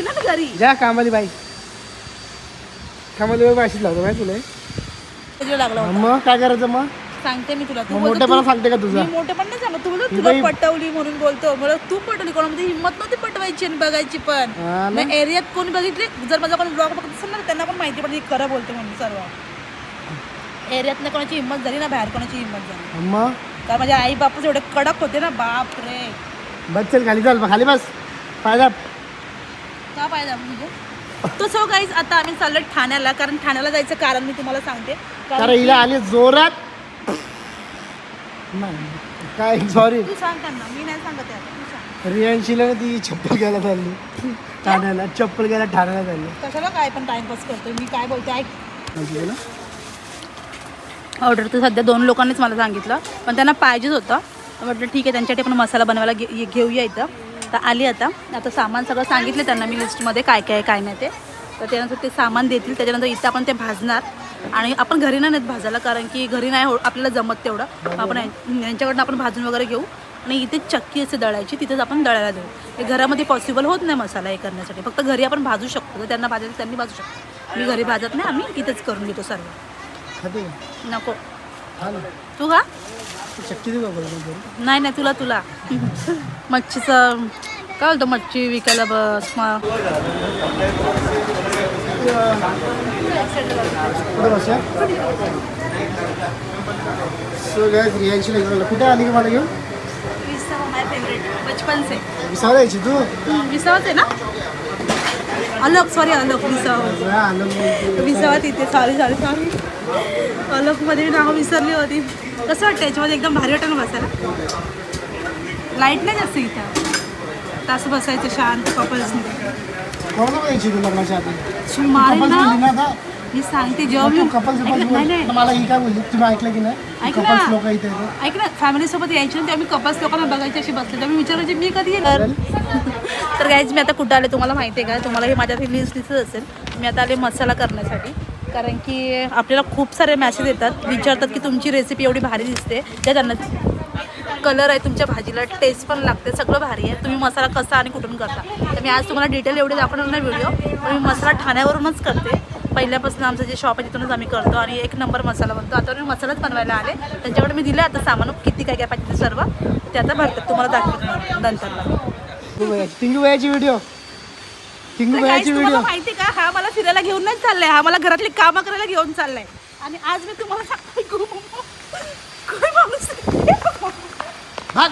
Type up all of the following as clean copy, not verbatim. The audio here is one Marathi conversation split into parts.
ना मी घरी जा कामाली बाई. कामाली बाई माशीच लावतो माहिती तुला. तुझ्या लागला होता. मग काय करायचं मग? सांगते मी तुला. मग मोठेपणा सांगते का तुझा? मी मोठेपण नाही सांगत. तू बोलतो तुला पटवली म्हणून बोलतो. मला तू पटवली, कोणामध्ये हिंमत नव्हती पटवायची आणि बघायची पण. हा ना. एरियात कोणी बघितले, जर माझा कोणी ब्लॉग बघत असेल ना त्यांना पण माहिती पडते खरं बोलते म्हणून. सर्व एरियातल्या कोणाची हिंमत झाली ना, बाहेर कोणाची हिंमत झाली. मग कारण माझ्या आई बापूच एवढे कडक होते ना, बाप रे. बस चल खाली, चाल खाली बस. फायदा का पाहिजे म्हणजे तो सो गाईज. आता आम्ही चाललो ठाण्याला, कारण ठाण्याला जायचं कारण मी तुम्हाला सांगते. कारण हिला आले जोरात. नाही काय सॉरी, तू सांग त्यांना, मी नाही सांगत आहे आता. तू सांग रियांशीला ती चप्पल घ्यायला चालली ठाण्याला. चप्पल घ्यायला ठाण्याला चालली. कशाला काय पण टाइमपास करतोय. मी काय बोलते ऐक. माहिती आहे ना? ऑर्डर तर सध्या 2 लोकांनीच मला सांगितलं, पण त्यांना पाहिजेच होतं. तर म्हटलं ठीक आहे, त्यांच्यासाठी पण मसाला बनवायला घेऊया इथं. तर आली आता सामान सगळं सांगितलं त्यांना मी लिस्टमध्ये काय काय काय नाही ते. तर त्यानंतर ते सामान देतील. त्याच्यानंतर इथं आपण ते भाजणार. आणि आपण घरी नाही भाजायला, कारण की घरी नाही आपल्याला जमत तेवढं. आपण यांच्याकडनं आपण भाजून वगैरे घेऊ आणि इथे चक्की असे दळायची, तिथेच आपण दळायला देऊ. हे घरामध्ये पॉसिबल होत नाही मसाला हे करण्यासाठी. फक्त घरी आपण भाजू शकतो. तर त्यांना भाजायचं त्यांनी भाजू शकतो. मी घरी भाजत नाही, आम्ही इथेच करून घेतो सर्व. खाते का? नको हा ना. तू का? चक्की देऊ का बरं? नाही नाही, तुला मच्छीचं काय बोलतो, मच्छी विकायला बस. मग कुठं बसूया? सो गाइस रियांशीला घेऊन आलो. कुठे आली का मला घेऊन? विसावा माय फेवरेट बचपन से. विसावला यायची तू? विसावाच आहे ना? अलग सॉरी, अलग विसावा. हा, आलो मी. विसावा तिथे. सॉरी अलगमध्ये नाव विसरली होती. कसं वाटतं याच्यामध्ये? एकदम भारी वाटतं ना बसायला. लाईट नाही जास्त इथं. तास बसायचं शांत कपल्सने. कोणाला यायची तू लग्नाच्या आधी? मारेल कपल्स ना. बोलली ना आता? मी सांगते जेव्हा मी कपल्स नाही मला ही काय बोलली तुम्ही ऐकलं की नाही? ऐक ना. कपल्स लोक इथे येतात. ऐक ना, फॅमिलीसोबत यायची ना, तेव्हा मी कपल्स लोकांना बघायची अशी बसले. तेव्हा मी विचारायचे मी कधी येणार. तर गाईज मी आता कुठं आले तुम्हाला माहिती आहे का? तुम्हाला हे माझ्या लिस्ट दिसत असेल. मी आता आले मसाला करण्यासाठी, कारण की आपल्याला खूप सारे मॅसेज येतात, विचारतात की तुमची रेसिपी एवढी भारी दिसते, त्या त्यांना कलर आहे तुमच्या भाजीला, टेस्ट पण लागते, सगळं भारी आहे. तुम्ही मसाला कसा आणि कुठून करता. तर मी आज तुम्हाला डिटेल एवढे दाखवणार नाही व्हिडिओ, पण मी मसाला ठाण्यावरूनच करते. पहिल्यापासून आमचं जे शॉप आहे तिथूनच आम्ही करतो आणि 1 नंबर मसाला बनतो. आता मी मसालाच बनवायला आले. त्यांच्याकडे मी दिलं आता सामान, किती काय काय पाहिजे ते सर्व ते आता भरतात. तुम्हाला दाखवतो नंतरला. टिंगू बायाची व्हिडिओ. टिंगू बायाची व्हिडिओ. तुम्हाला माहिती का, हा मला फिरायला घेऊन नाही चाललाय, हा मला घरातली कामं करायला घेऊन चाललाय. आणि आज मी तुम्हाला सांगते काय माणूस भाग.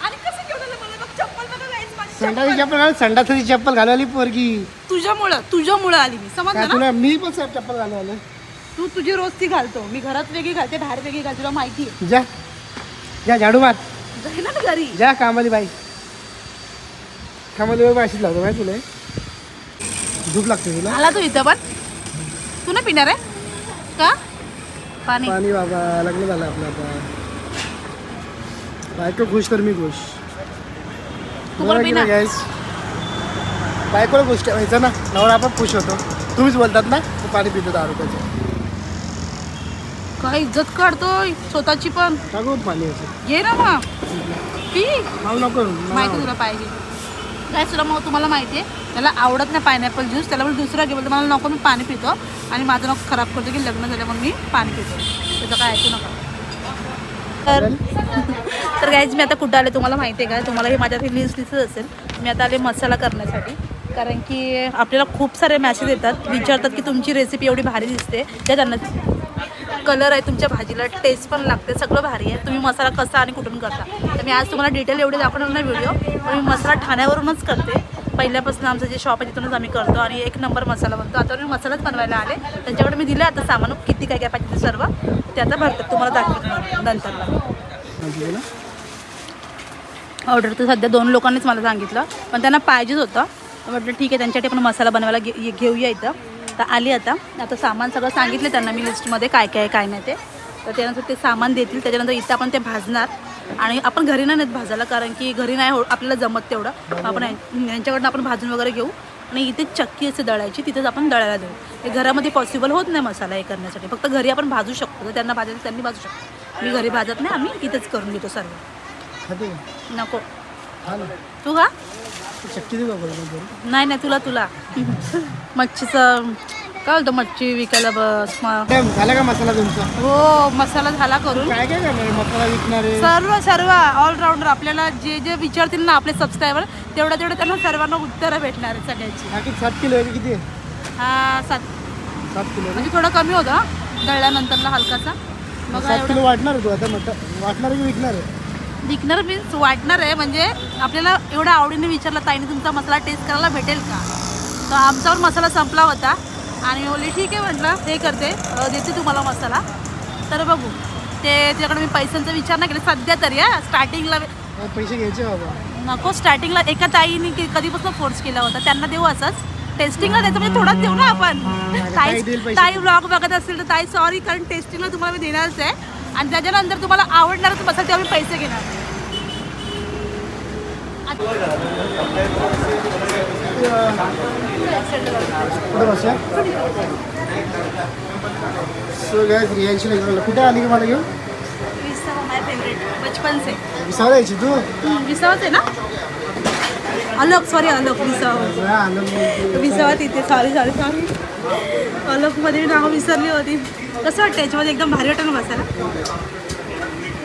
आणि कसं घेऊन आलं मला बघ. चप्पल बघा गाईज माझी. संडाची चप्पल घाल. संडाची चप्पल घालवली पोरगी. तुझ्यामुळं आली मी, समजलं ना. तुला मी पण चप्पल घालवलं. तू तुझी रोज ती घालतो, मी घरात वेगळी घालते, बाहेर वेगळी घालते, तुला माहिती आहे. जा जा झाडू मार. जाई ना मी घरी. जा कामाली बाई. कामाली बाई माशीच लावतो माहिती तुला. झोप लागते तुला. आला तू इथं पण. तू नाही पिणार आहे का पाणी? पाणी बाबा. लग्न झालं आपलं आता. बायको खुश तर मी खुश. तू पण पिणार. गाईस बायकोला खुश ठेवायचं ना, नवरा आपण खुश होतो. तुम्हीच बोलतात ना तू पाणी पितो 10 रुपयाचं. काय इज्जत काढतोय स्वतःची पण. टाकू पाणी याचं. घे ना मग पी. माऊ नको. माहिती तुला पाहिजे काय तुला. मग तुम्हाला माहिती आहे त्याला आवडत नाही पायनॅपल ज्यूस, त्याला पण दुसरा घे बोलतो. मला नको, मी पाणी पितो आणि माझं नको खराब करतो की लग्न झालं म्हणून मी पाणी पितो. त्याचं काय ऐकू नका. तर गाईज मी आता कुठं आले तुम्हाला माहिती आहे का? तुम्हाला हे माझ्या लिस्ट दिसत असेल. मी आता आले मसाला करण्यासाठी, कारण की आपल्याला खूप सारे मॅसेज येतात, विचारतात की तुमची रेसिपी एवढी भारी दिसते, त्या त्यांना कलर आहे तुमच्या भाजीला, टेस्ट पण लागते, सगळं भारी आहे. तुम्ही मसाला कसा आणि कुठून करता. तर मी आज तुम्हाला डिटेल एवढे दाखवणार नाही व्हिडिओ, पण मी मसाला ठाण्यावरूनच करते. पहिल्यापासून आमचं जे शॉप आहे तिथूनच आम्ही करतो आणि 1 नंबर मसाला बनतो. आता मी मसालाच बनवायला आले. त्यांच्याकडे मी दिलं आता सामान, किती काय काय पाहिजे ते सर्व ते आता भरतात. तुम्हाला दाखवतो नंतरला. ऑर्डर तर सध्या 2 लोकांनीच मला सांगितलं, पण त्यांना पाहिजेच होतं. म्हटलं ठीक आहे, त्यांच्यासाठी पण मसाला बनवायला घेऊया इथं. तर आली आता सामान सगळं सांगितलं त्यांना मी लिस्टमध्ये काय काय काय नाही ते. तर त्यानंतर ते सामान देतील. त्याच्यानंतर इथं आपण ते भाजणार आणि आपण घरी नाही भाजायला, कारण की घरी नाही आपल्याला जमत तेवढं. आपण यांच्याकडनं आपण भाजून वगैरे घेऊ आणि इथे चक्की असे दळायची, तिथेच आपण दळायला देऊ. हे घरामध्ये पॉसिबल होत नाही मसाला हे करण्यासाठी. फक्त घरी आपण भाजू शकतो. तर त्यांना भाजायचं त्यांनी भाजू शकतो. मी घरी भाजत नाही, आम्ही इथेच करून घेतो सर्व. खाते का? नको हा ना. तू का? चक्की देऊ का बरोबर? नाही नाही तुला मच्छीचं काय बोलतो मच्छी विकायला बस मॅडम झाला का मसाला तुमचा? हो मसाला झाला करून. काय काय करणार मसाला विकणार आहे? सर्व ऑलराऊंडर आपल्याला जे जे विचारतील ना आपले सबस्क्रायबर तेवढं त्यांना सर्वांना उत्तरं भेटणार आहेत सगळ्याची. बाकी 7 किलो आहे का किती आहे? हा 7 किलो म्हणजे थोडं कमी होतं दळल्यानंतरला हलकासा. मग 7 किलो वाटणार आहे तू आता वाटणार आहे की विकणार आहे? विकणार मीन्स वाटणार आहे म्हणजे आपल्याला एवढ्या आवडीने विचारलं ताईने तुमचा मसाला टेस्ट करायला भेटेल का. तर आमच्यावर मसाला संपला होता आणि बोलली ठीक आहे म्हटलं हे करते देते तुम्हाला मसाला. तर बघू ते त्याच्याकडे मी पैशांचा विचार नाही केला सध्या तरी. स्टार्टिंगला पैसे घ्यायचे बाबा. नको स्टार्टिंगला एका ताईने कधीपासून फोर्स केला होता त्यांना देऊ असंच टेस्टिंगला द्यायचं म्हणजे थोडंच देऊ ना आपण. ताई ब्लॉग बघत असेल तर ताई सॉरी कारण टेस्टिंगला तुम्हाला मी देणारच आहे आणि त्याच्यानंतर तुम्हाला आवडणारच मसाला तेव्हा मी पैसे घेणार. कुठं बसूया? सो गाइस रियाची नाही कुठे आली का मला घेऊन? विसावा माय फेवरेट बचपन से. विसावला यायची तू? विसावाच आहे ना? अलोक विसावा. विसावा तिथे सॉरी अलोकमध्ये नाव विसरली होती. कसं वाटतं याच्यामध्ये एकदम भारी वाटतं ना बसायला.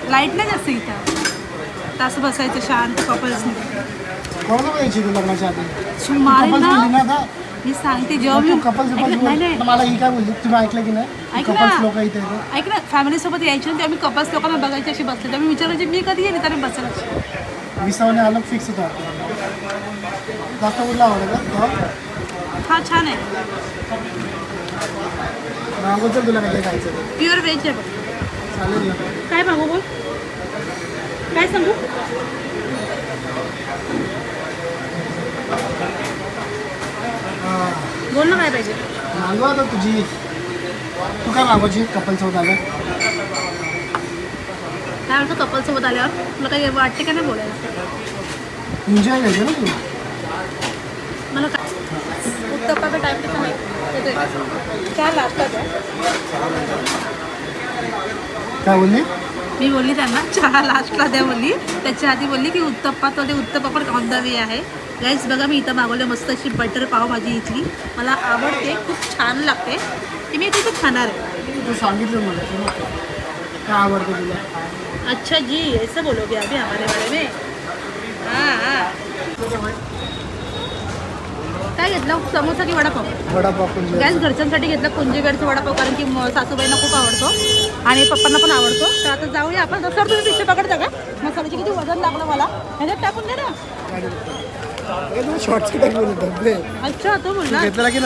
लाईट नाही जास्त इथं तास बसायचं शांत कपल्सने. कोणाला यायची तू लग्नाच्या आधी? मारेल कपल्स ना बोलली ना आता? मी सांगते जेव्हा मी कपल्स नाही मला ही काय बोलली तुम्ही ऐकलं की नाही? ऐक ना. कपल्स लोक इथे येतात. ऐक ना फॅमिलीसोबत यायची आणि आम्ही कपल्स लोकांना बघायची अशी बसले तेव्हा मी विचारायची मी कधी येईल त्याने बसायला. विसावने आलं फिक्स होतं आपल्याला. जास्त कुठला आवडतं का? हा छान आहे मागवतो तुला काय खायचं? प्युअर व्हेज आहे बघ. चालेल ना. काय मागू बोल काय सांगू? बोल ना काय पाहिजे. मागवा आता तुझी. तू काय मागवायची कपलसोबत आलं? काय म्हणतो कपलसोबत आल्यावर तुला काही वाटते का नाही बोलायला? एन्जॉय घ्यायचं ना तू. मला काय उत्तप्पा टाईम कसं नाही काय लागतात काय बोलली? मी बोलली त्यांना चहा लास्टला द्या बोलली. त्याच्या आधी बोलली की उत्तप्पा तो ते उत्तप्पा पण ऑन द वे आहे. गाईस बघा मी इथं मागवलं मस्त अशी बटर पावभाजी इथली मला आवडते खूप छान लागते. ती मी इथे खूप खाणार आहे. तू सांगितलं मला काय आवडतं तुला. अच्छा जी ऐसा बोलोगे अभी हमारे बारे में. हाँ काय घेतलं समोसा की वडापाव? वडापाव गॅस घरच्यांसाठी घेतला कुंजीगडचा वडापाव कारण की सासूबाईंना खूप आवडतो आणि पप्पांना पण आवडतो. तर आता जाऊया आपण. सर तुम्ही पिशवी पकडता का? मसाल्याची किती वजन लागलं मला ह्याच्यात टाकून दे ना. शॉर्टकट बोलतो. अच्छा तो बोलला घेतला की